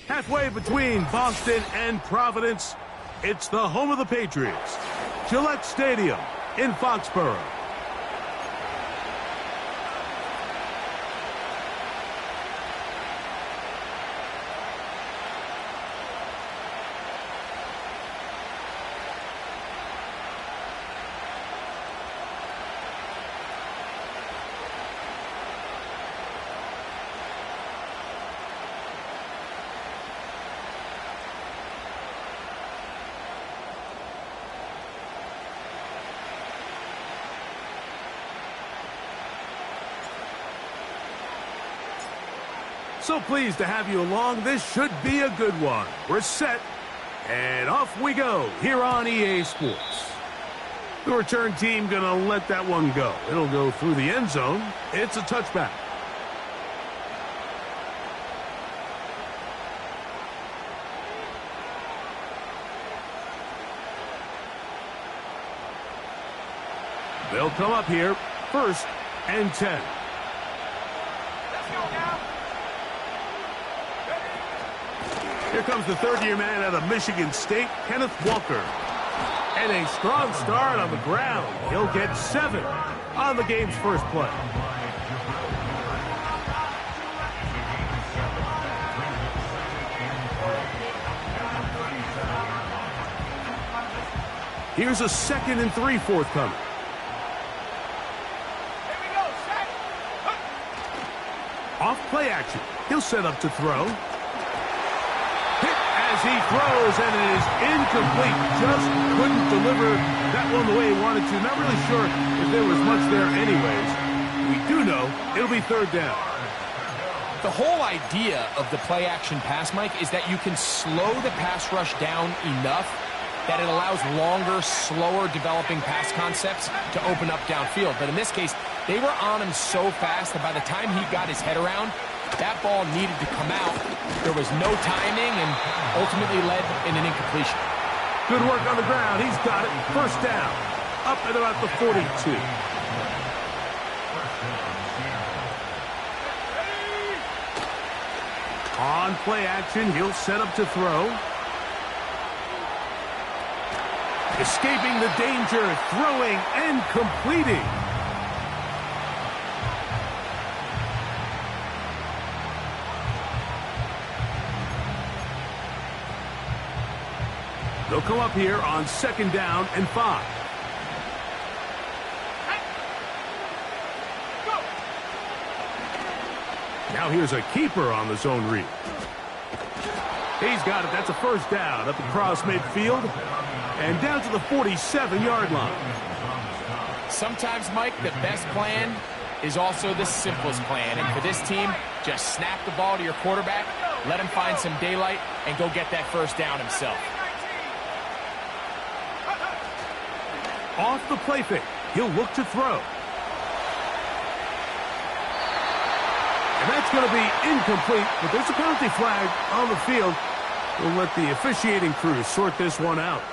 Halfway between Boston and Providence, it's the home of the Patriots, Gillette Stadium in Foxborough. So pleased to have you along. This should be a good one. We're set, and off we go here on EA Sports. The return team going to let that one go. It'll go through the end zone. It's a touchback. They'll come up here, 1st and 10. Here comes the third-year man out of Michigan State, Kenneth Walker. And a strong start on the ground. He'll get 7 on the game's first play. Here's a 2nd and 3 forthcoming. Off play action. He'll set up to throw. As he throws, and it is incomplete. Just couldn't deliver that one the way he wanted to. Not really sure if there was much there anyways. We do know it'll be 3rd down. The whole idea of the play-action pass, Mike, is that you can slow the pass rush down enough that it allows longer, slower developing pass concepts to open up downfield. But in this case, they were on him so fast that by the time he got his head around, that ball needed to come out. There was no timing and ultimately led in an incompletion. Good work on the ground. He's got it. 1st down. Up at about the 42. On play action, he'll set up to throw. Escaping the danger, throwing and completing. They'll come up here on 2nd down and 5. Now here's a keeper on the zone read. He's got it. That's a 1st down up across midfield and down to the 47-yard line. Sometimes, Mike, the best plan is also the simplest plan. And for this team, just snap the ball to your quarterback, let him find some daylight, and go get that 1st down himself. Off the play fake, he'll look to throw. And that's going to be incomplete, but there's a penalty flag on the field. We'll let the officiating crew sort this one out.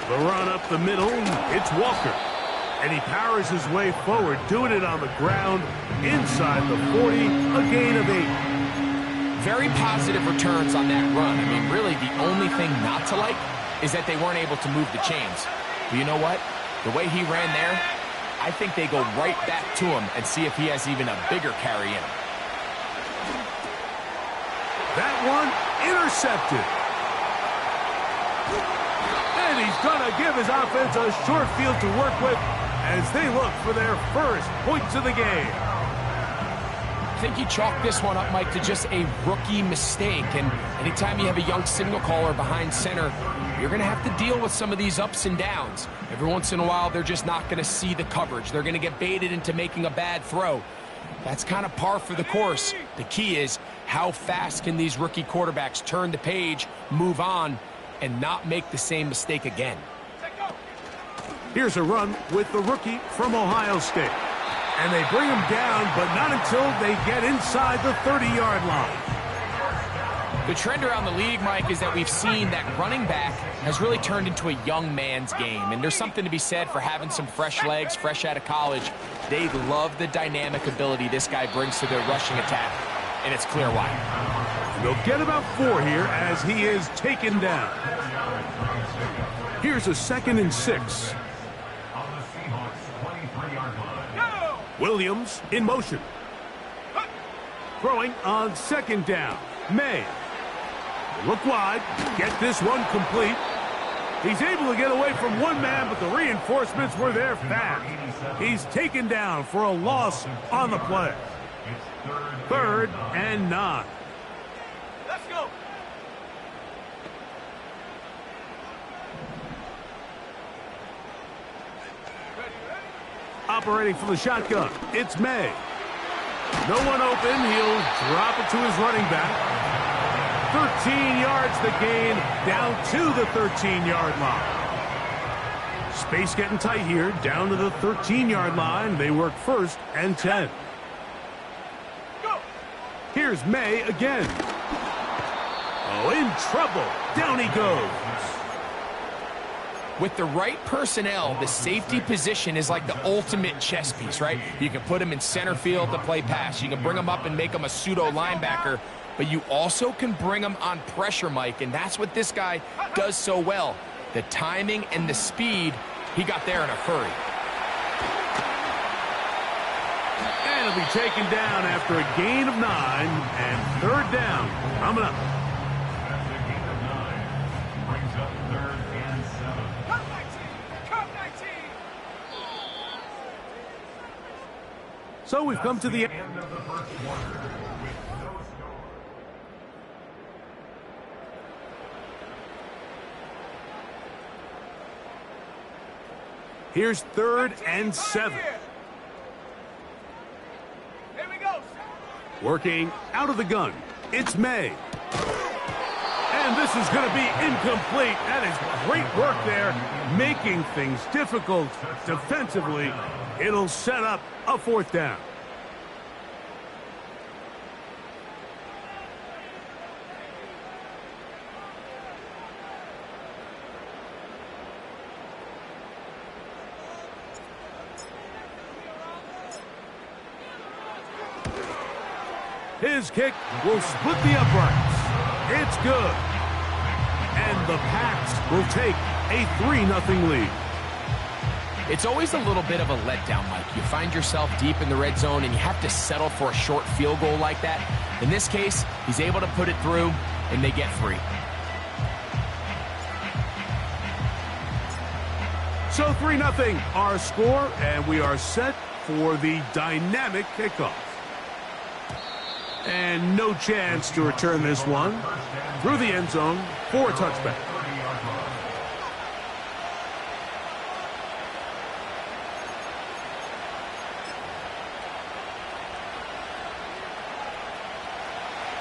The run up the middle, it's Walker. And he powers his way forward, doing it on the ground inside the 40, a gain of 8. Very positive returns on that run. I mean, really, the only thing not to like is that they weren't able to move the chains. But you know what? The way he ran there, I think they go right back to him and see if he has even a bigger carry in him. That one intercepted. And he's going to give his offense a short field to work with as they look for their first points of the game. I think you chalk this one up, Mike, to just a rookie mistake. And anytime you have a young signal caller behind center, you're going to have to deal with some of these ups and downs. Every once in a while, they're just not going to see the coverage. They're going to get baited into making a bad throw. That's kind of par for the course. The key is, how fast can these rookie quarterbacks turn the page, move on, and not make the same mistake again? Here's a run with the rookie from Ohio State. And they bring him down, but not until they get inside the 30-yard line. The trend around the league, Mike, is that we've seen that running back has really turned into a young man's game. And there's something to be said for having some fresh legs, fresh out of college. They love the dynamic ability this guy brings to their rushing attack, and it's clear why. They'll get about 4 here as he is taken down. Here's a 2nd and 6. Williams in motion. Throwing on 2nd down. May. Look wide. Get this one complete. He's able to get away from one man, but the reinforcements were there fast. He's taken down for a loss on the play. 3rd and 9. Let's go. Operating from the shotgun, it's May. No one open. He'll drop it to his running back. 13 yards the gain, down to the 13-yard line. Space getting tight here, down to the 13-yard line. They work 1st and 10. Go. Here's May again. Oh, in trouble. Down he goes. With the right personnel, the safety position is like the ultimate chess piece, right? You can put him in center field to play pass. You can bring him up and make him a pseudo linebacker, but you also can bring him on pressure, Mike, and that's what this guy does so well. The timing and the speed, he got there in a hurry. And he'll be taken down after a gain of 9 and 3rd down. Coming up. So we've come to the end of the first quarter with no score. Here's 3rd and 7. Here we go. Working out of the gun. It's May. And this is going to be incomplete. That is great work there, making things difficult defensively. It'll set up a 4th down. His kick will split the uprights. It's good. And the Pats will take a 3-0 lead. It's always a little bit of a letdown, Mike. You find yourself deep in the red zone and you have to settle for a short field goal like that. In this case, he's able to put it through and they get 3. So 3-0 our score, and we are set for the dynamic kickoff. And no chance to return this one through the end zone for a touchback.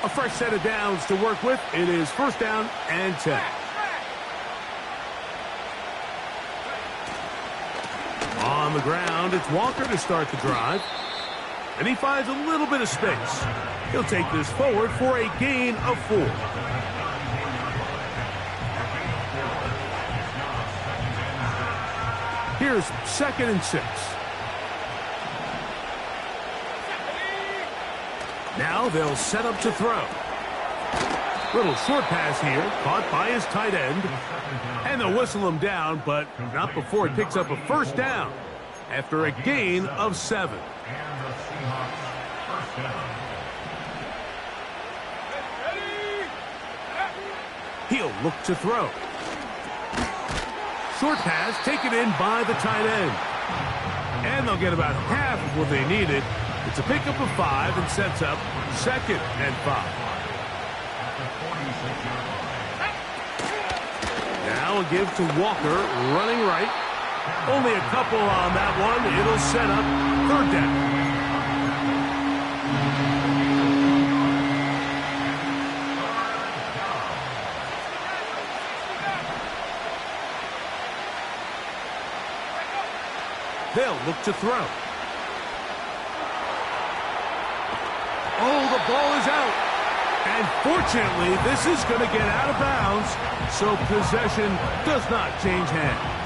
A fresh set of downs to work with. It is 1st down and 10. On the ground, it's Walker to start the drive. And he finds a little bit of space. He'll take this forward for a gain of 4. Here's 2nd and 6. Now they'll set up to throw. Little short pass here, caught by his tight end. And they'll whistle him down, but not before he picks up a 1st down after a gain of 7. He'll look to throw. Short pass taken in by the tight end. And they'll get about half of what they needed. It's a pickup of 5 and sets up 2nd and 5. Now a give to Walker, running right. Only a couple on that one. It'll set up 3rd down. They'll look to throw. Oh, the ball is out. And fortunately, this is going to get out of bounds, so possession does not change hands.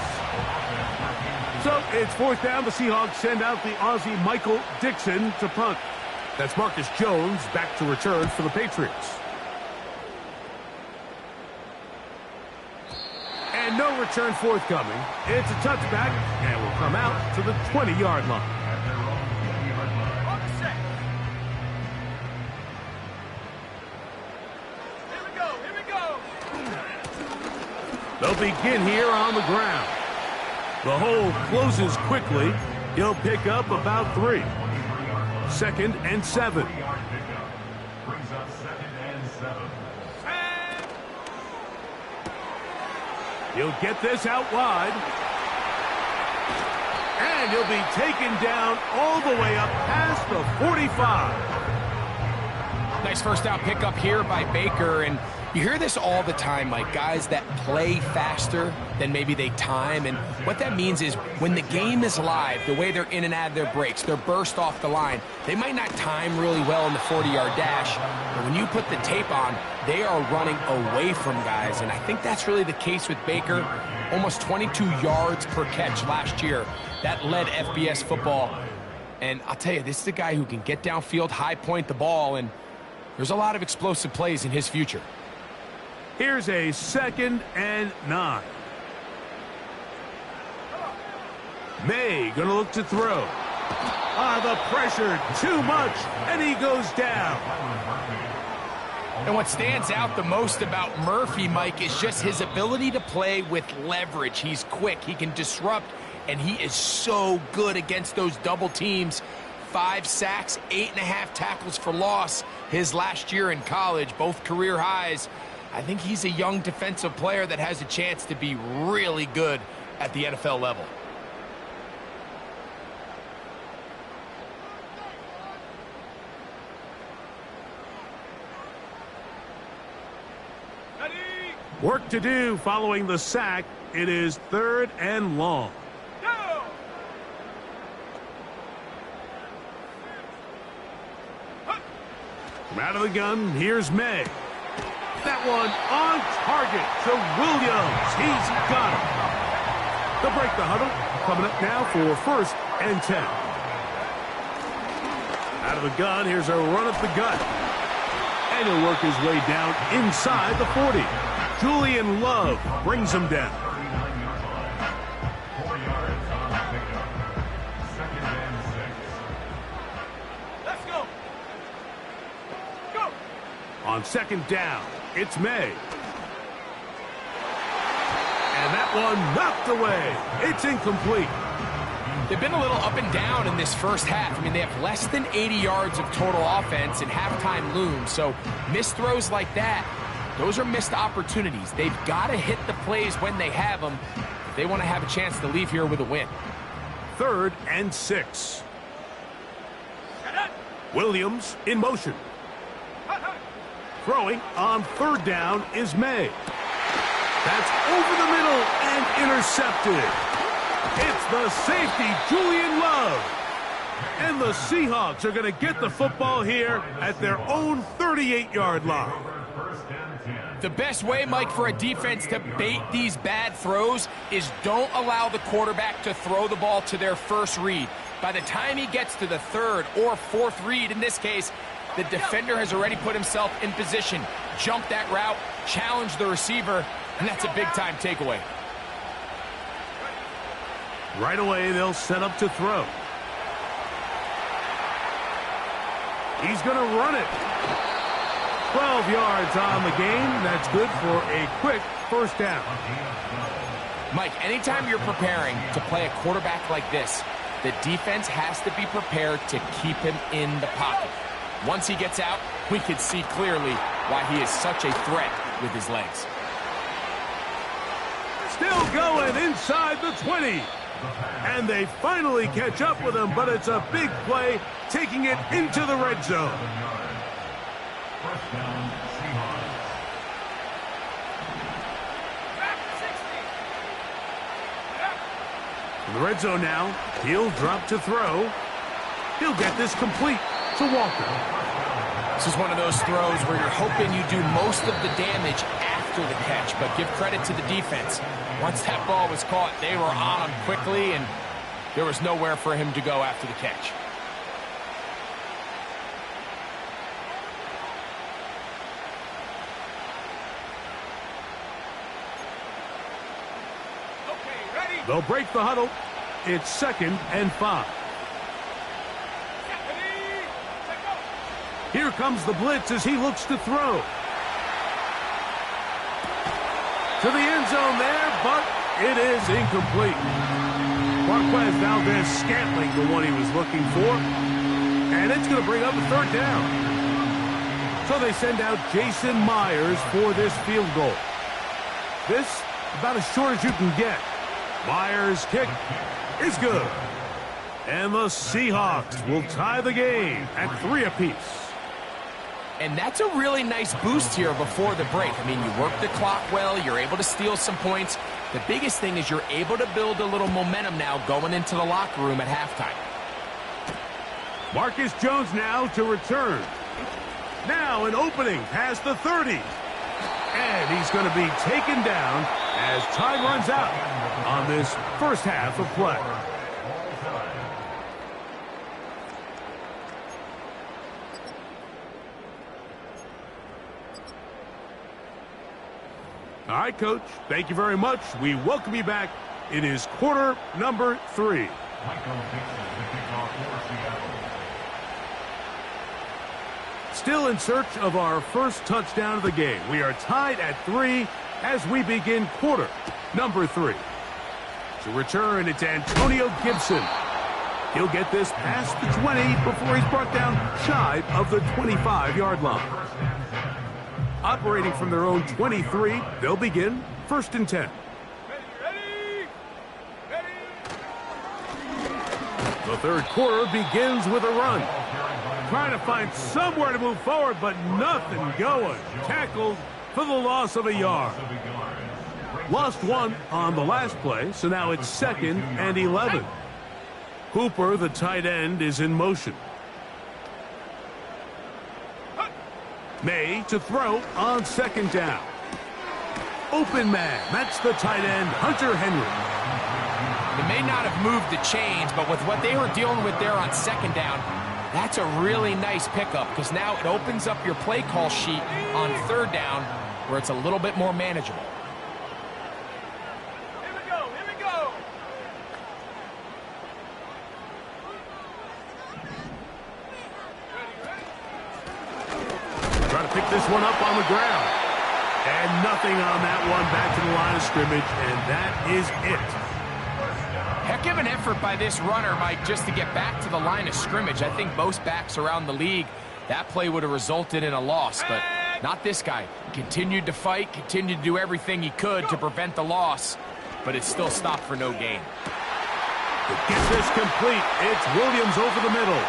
So it's fourth down. The Seahawks send out the Aussie Michael Dixon to punt. That's Marcus Jones back to return for the Patriots. And no return forthcoming. It's a touchback and will come out to the 20-yard line. On the set. Here we go. Here we go. They'll begin here on the ground. The hole closes quickly. He'll pick up about 3. 2nd and 7. Brings up 2nd and 7. He'll get this out wide. And he'll be taken down all the way up past the 45. Nice first down pickup here by Baker, and you hear this all the time, like guys that play faster than maybe they time, and what that means is when the game is live, the way they're in and out of their breaks, they're burst off the line, they might not time really well in the 40-yard dash, but when you put the tape on, they are running away from guys, and I think that's really the case with Baker. Almost 22 yards per catch last year. That led FBS football, and I'll tell you, this is a guy who can get downfield, high point the ball, and there's a lot of explosive plays in his future. Here's a 2nd and 9. May gonna look to throw. The pressure too much, and he goes down. And what stands out the most about Murphy, Mike, is just his ability to play with leverage. He's quick, he can disrupt, and he is so good against those double teams. 5 sacks, 8.5 tackles for loss his last year in college, both career highs. I think he's a young defensive player that has a chance to be really good at the NFL level. Ready. Work to do following the sack. It is 3rd and long. Go. From out of the gun, here's May. That one on target to Williams. He's got it. They'll break the huddle. Coming up now for 1st and 10. Out of the gun, here's a run up the gut. And he'll work his way down inside the 40. Julian Love brings him down. 4 yards on the pickup. 2nd and 6. Let's go. Go. On 2nd down, it's May. And that one knocked away. It's incomplete. They've been a little up and down in this first half. I mean, they have less than 80 yards of total offense and halftime looms. So missed throws like that, those are missed opportunities. They've got to hit the plays when they have them if they want to have a chance to leave here with a win. 3rd and 6. Williams in motion. Throwing on 3rd down is May. That's over the middle and intercepted. It's the safety, Julian Love. And the Seahawks are going to get the football here at their own 38-yard line. The best way, Mike, for a defense to bait these bad throws is don't allow the quarterback to throw the ball to their first read. By the time he gets to the 3rd or 4th read, in this case, the defender has already put himself in position, jump that route, challenge the receiver, and that's a big-time takeaway. Right away, they'll set up to throw. He's going to run it. 12 yards on the game. That's good for a quick 1st down. Mike, anytime you're preparing to play a quarterback like this, the defense has to be prepared to keep him in the pocket. Once he gets out, we can see clearly why he is such a threat with his legs. Still going inside the 20. And they finally catch up with him, but it's a big play, taking it into the red zone. 1st down, Seahawks. Back 60. In the red zone now, he'll drop to throw. He'll get this complete to Walker. This is one of those throws where you're hoping you do most of the damage after the catch, but give credit to the defense. Once that ball was caught, they were on him quickly, and there was nowhere for him to go after the catch. Okay, ready? They'll break the huddle. It's 2nd and 5. Ready? Set, go. Here comes the blitz as he looks to throw. To the end zone there, but it is incomplete. Marquez Valdez Scantling, the one he was looking for. And it's going to bring up a 3rd down. So they send out Jason Myers for this field goal. This, about as short as you can get. Myers' kick is good. And the Seahawks will tie the game at 3 apiece. And that's a really nice boost here before the break. I mean, you work the clock well, you're able to steal some points. The biggest thing is you're able to build a little momentum now going into the locker room at halftime. Marcus Jones now to return. Now an opening past the 30. And he's going to be taken down as time runs out on this first half of play. All right, Coach, thank you very much. We welcome you back. It is quarter number 3. Still in search of our first touchdown of the game. We are tied at 3 as we begin quarter number 3. To return, it's Antonio Gibson. He'll get this past the 20 before he's brought down shy of the 25-yard line. Operating from their own 23, they'll begin 1st and 10. Ready? Ready? The 3rd quarter begins with a run. Trying to find somewhere to move forward, but nothing going. Tackled for the loss of a yard. Lost 1 on the last play, so now it's 2nd and 11. Hooper, the tight end, is in motion. May to throw on 2nd down. Open man. That's the tight end, Hunter Henry. They may not have moved the chains, but with what they were dealing with there on 2nd down, that's a really nice pickup because now it opens up your play call sheet on 3rd down where it's a little bit more manageable. Here we go, here we go. Trying to pick this one up on the ground. And nothing on that one. Back to the line of scrimmage, and that is it. Heck of an effort by this runner, Mike, just to get back to the line of scrimmage. I think most backs around the league, that play would have resulted in a loss, but not this guy. Continued to fight, continued to do everything he could to prevent the loss, but it still stopped for no gain. To get this complete, it's Williams over the middle.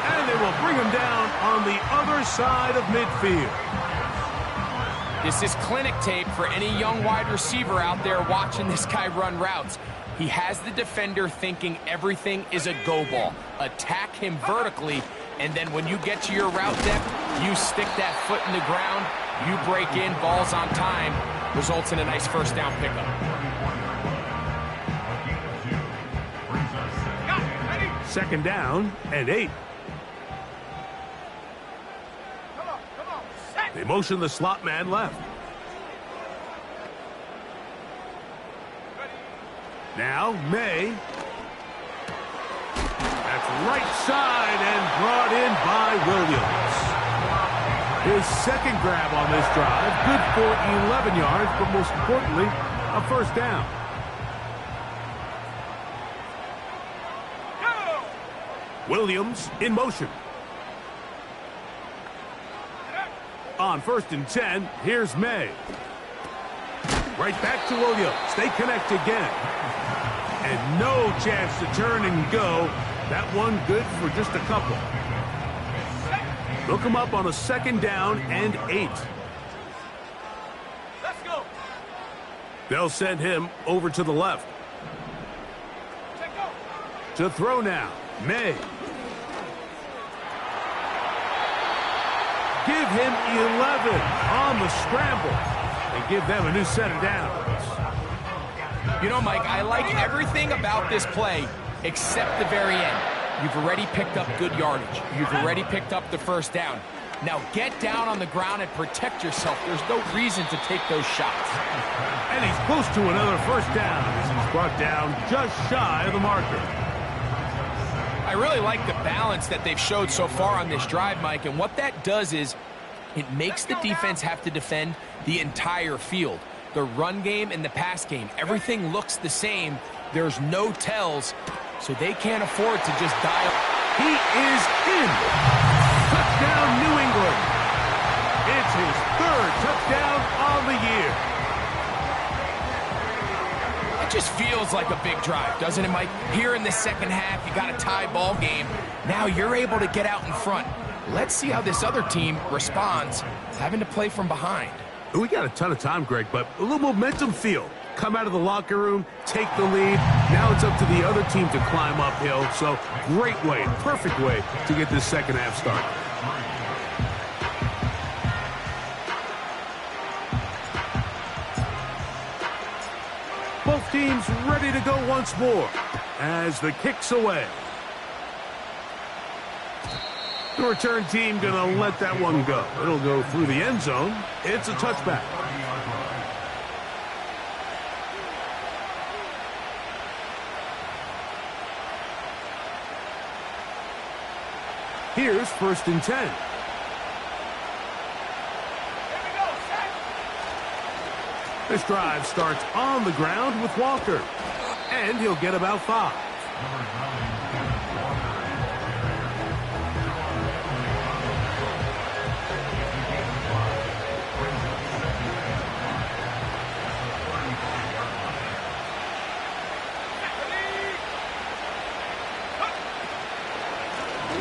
And they will bring him down on the other side of midfield. This is clinic tape for any young wide receiver out there watching this guy run routes. He has the defender thinking everything is a go ball. Attack him vertically, and then when you get to your route depth, you stick that foot in the ground, you break in, balls on time, results in a nice 1st down pickup. Got it, ready? 2nd down and 8. Come on, set. They motion the slot man left. Now, May. That's right side and brought in by Williams. His 2nd grab on this drive. Good for 11 yards, but most importantly, a 1st down. Go! Williams in motion. On 1st and 10, here's May. Right back to Williams. They connect again. And no chance to turn and go. That one good for just a couple. They'll come up on a 2nd down and 8. Let's go. They'll send him over to the left. Set, go. To throw now, May. give him 11 on the scramble and give them a new set of downs. You know, Mike, I like everything about this play except the very end. You've already picked up good yardage. You've already picked up the first down. Now get down on the ground and protect yourself. There's no reason to take those shots. And he's close to another first down as he's brought down just shy of the marker. I really like the balance that they've showed so far on this drive, Mike, and what that does is it makes the defense have to defend the entire field. The run game and the pass game, everything looks the same. There's no tells, so they can't afford to just dial. He is in. Touchdown, New England. It's his third touchdown on the year. It just feels like a big drive, doesn't it, Mike? Here in the second half, you got a tie ball game. Now you're able to get out in front. Let's see how this other team responds, having to play from behind. We got a ton of time, Greg, but a little momentum feel. Come out of the locker room, take the lead. Now it's up to the other team to climb uphill. So great way, perfect way to get this second half started. Both teams ready to go once more as the kick's away. The return team gonna let that one go. It'll go through the end zone. It's a touchback. Here's 1st and 10. Here we go, set. This drive starts on the ground with Walker. And he'll get about 5.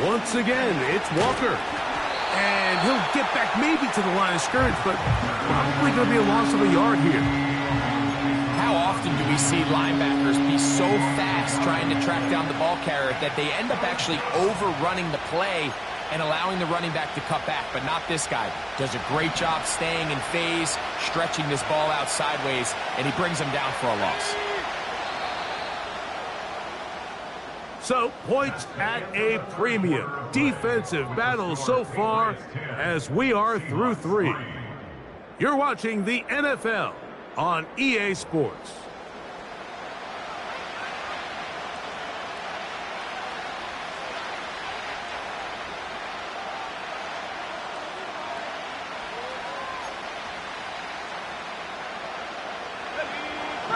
Once again, it's Walker. And he'll get back maybe to the line of scrimmage, but probably going to be a loss of a yard here. How often do we see linebackers be so fast trying to track down the ball carrier that they end up actually overrunning the play and allowing the running back to cut back, but not this guy. Does a great job staying in phase, stretching this ball out sideways, and he brings him down for a loss. So, points at a premium. Defensive battle so far as we are through 3. You're watching the NFL on EA Sports.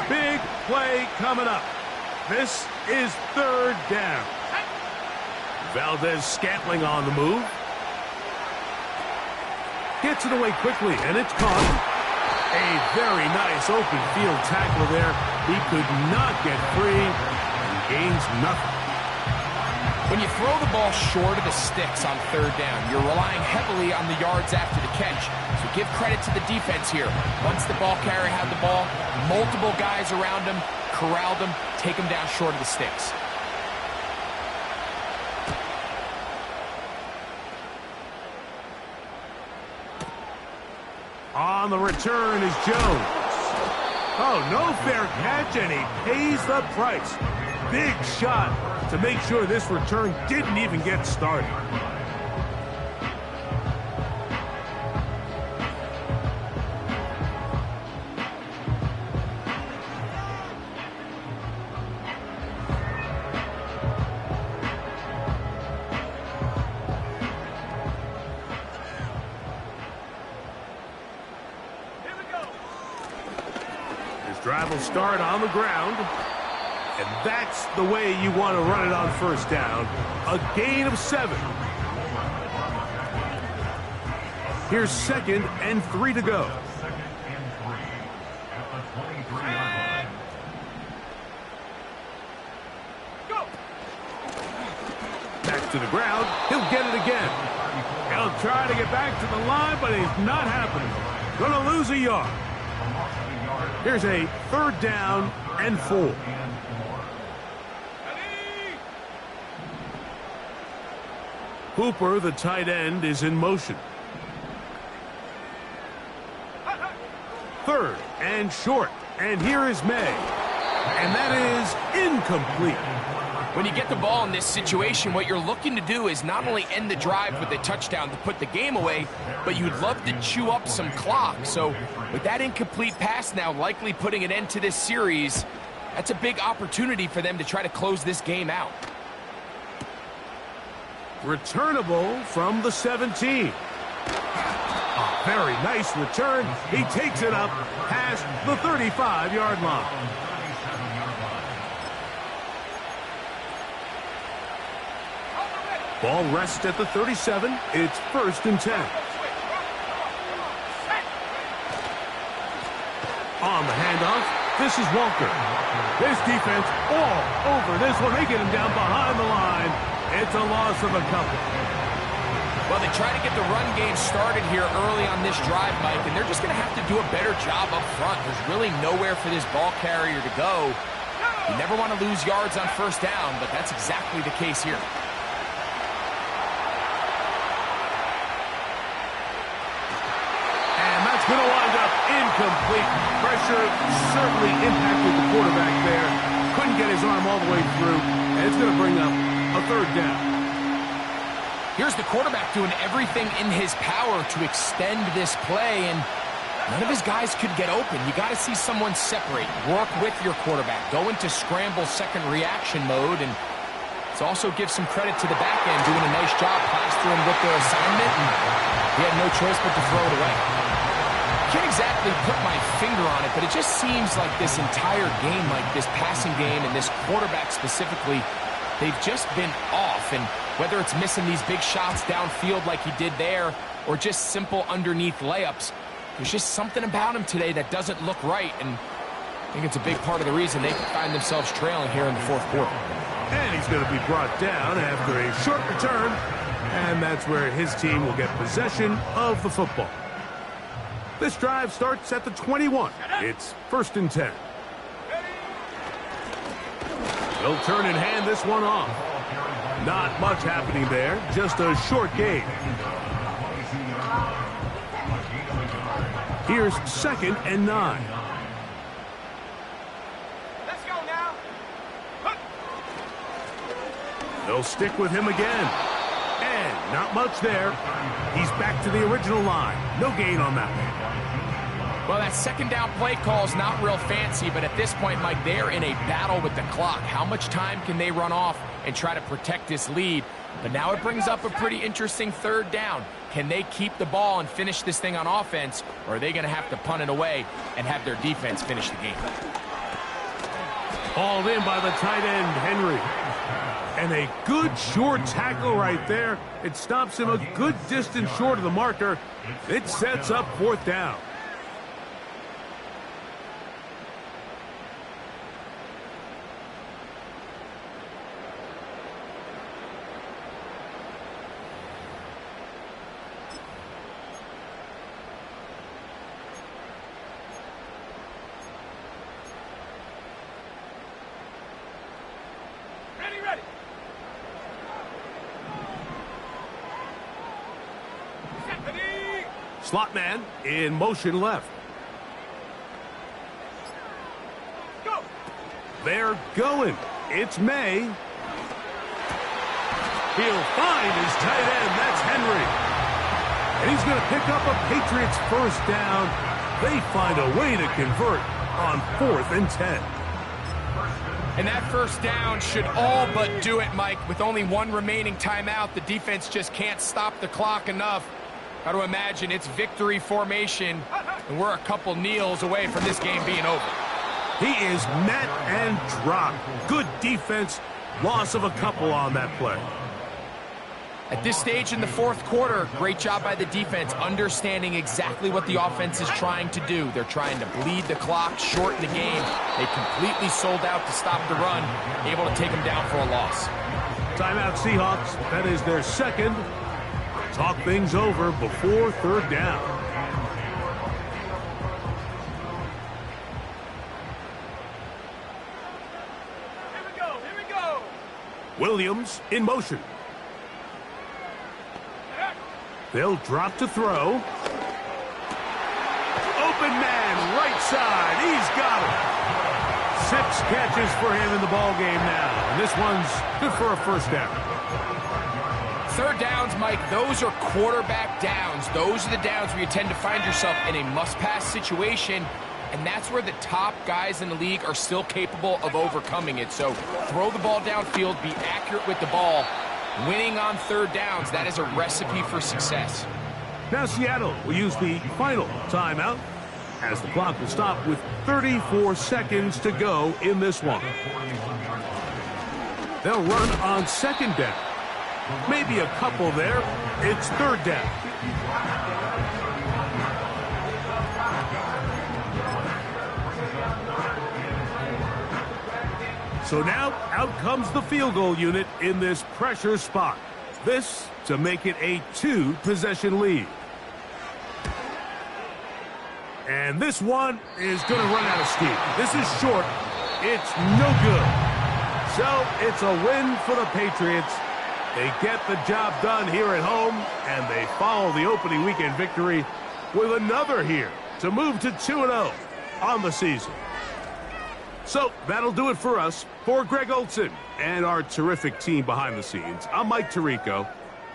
Big play coming up. This is 3rd down. Valdez-Scantling on the move. Gets it away quickly, and it's caught. A very nice open field tackle there. He could not get free and gains nothing. When you throw the ball short of the sticks on 3rd down, you're relying heavily on the yards after the catch. So give credit to the defense here. Once the ball carrier had the ball, multiple guys around him, corralled him, take him down short of the sticks. On the return is Jones. Oh, no fair catch, and he pays the price. Big shot to make sure this return didn't even get started. Drive will start on the ground, and that's the way you want to run it on 1st down. A gain of 7. Here's 2nd and 3 to go. Back to the ground. He'll get it again. He'll try to get back to the line, but it's not happening. Gonna lose a yard. Here's a 3rd down and 4. Hooper, the tight end, is in motion. third and short. And here is May. And that is incomplete. When you get the ball in this situation, what you're looking to do is not only end the drive with a touchdown to put the game away, but you'd love to chew up some clock. So with that incomplete pass now likely putting an end to this series, that's a big opportunity for them to try to close this game out. Returnable from the 17. A very nice return. He takes it up past the 35-yard line. Ball rests at the 37. It's 1st and 10. On the handoff, this is Walker. This defense all over this one. They get him down behind the line. It's a loss of a couple. Well, they try to get the run game started here early on this drive, Mike, and they're just going to have to do a better job up front. There's really nowhere for this ball carrier to go. You never want to lose yards on 1st down, but that's exactly the case here. Going to wind up incomplete. Pressure certainly impacted the quarterback there. Couldn't get his arm all the way through, and it's going to bring up a 3rd down. Here's the quarterback doing everything in his power to extend this play, and none of his guys could get open. You got to see someone separate, work with your quarterback, go into scramble second reaction mode, and let's also give some credit to the back end doing a nice job plastering with their assignment, and he had no choice but to throw it away. Can't exactly put my finger on it, but it just seems like this entire game, like this passing game and this quarterback specifically, they've just been off. And whether it's missing these big shots downfield like he did there or just simple underneath layups, there's just something about him today that doesn't look right. And I think it's a big part of the reason they find themselves trailing here in the 4th quarter. And he's going to be brought down after a short return. And that's where his team will get possession of the football. This drive starts at the 21. It's 1st and 10. They'll turn and hand this one off. Not much happening there, just a short gain. Here's 2nd and 9. Let's go now. They'll stick with him again. And not much there. He's back to the original line. No gain on that one. Well, that 2nd down play call is not real fancy, but at this point, Mike, they're in a battle with the clock. How much time can they run off and try to protect this lead? But now it brings up a pretty interesting 3rd down. Can they keep the ball and finish this thing on offense, or are they going to have to punt it away and have their defense finish the game? Hauled in by the tight end, Henry. And a good short tackle right there. It stops him a good distance short of the marker. It sets up 4th down. Ready. Slot man in motion left. Go. They're going. It's May. He'll find his tight end. That's Henry. And he's going to pick up a Patriots 1st down. They find a way to convert on 4th and 10. And that 1st down should all but do it, Mike. With only 1 remaining timeout, the defense just can't stop the clock enough. Got to imagine it's victory formation, and we're a couple kneels away from this game being over. He is met and dropped. Good defense. Loss of a couple on that play. At this stage in the 4th quarter, great job by the defense, understanding exactly what the offense is trying to do. They're trying to bleed the clock, shorten the game. They completely sold out to stop the run, able to take them down for a loss. Timeout Seahawks. That is their 2nd. Talk things over before 3rd down. Here we go. Williams in motion. They'll drop to throw. Open man right side. He's got it. 6 catches for him in the ball game now. And this one's good for a first down. Third downs, Mike, those are quarterback downs. Those are the downs where you tend to find yourself in a must-pass situation, and that's where the top guys in the league are still capable of overcoming it. So throw the ball downfield, be accurate with the ball. Winning on third downs, that is a recipe for success. Now Seattle will use the final timeout as the clock will stop with 34 seconds to go in this one. They'll run on second down. Maybe a couple there. It's third down. So now, out comes the field goal unit in this pressure spot. This to make it a 2-possession lead. And this one is going to run out of steam. This is short. It's no good. So it's a win for the Patriots. They get the job done here at home, and they follow the opening weekend victory with another here to move to 2-0 on the season. So that'll do it for us. For Greg Olson and our terrific team behind the scenes, I'm Mike Tirico.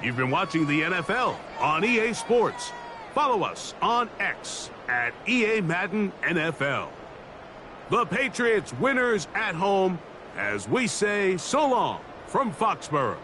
You've been watching the NFL on EA Sports. Follow us on X at EA Madden NFL. The Patriots winners at home as we say so long from Foxborough.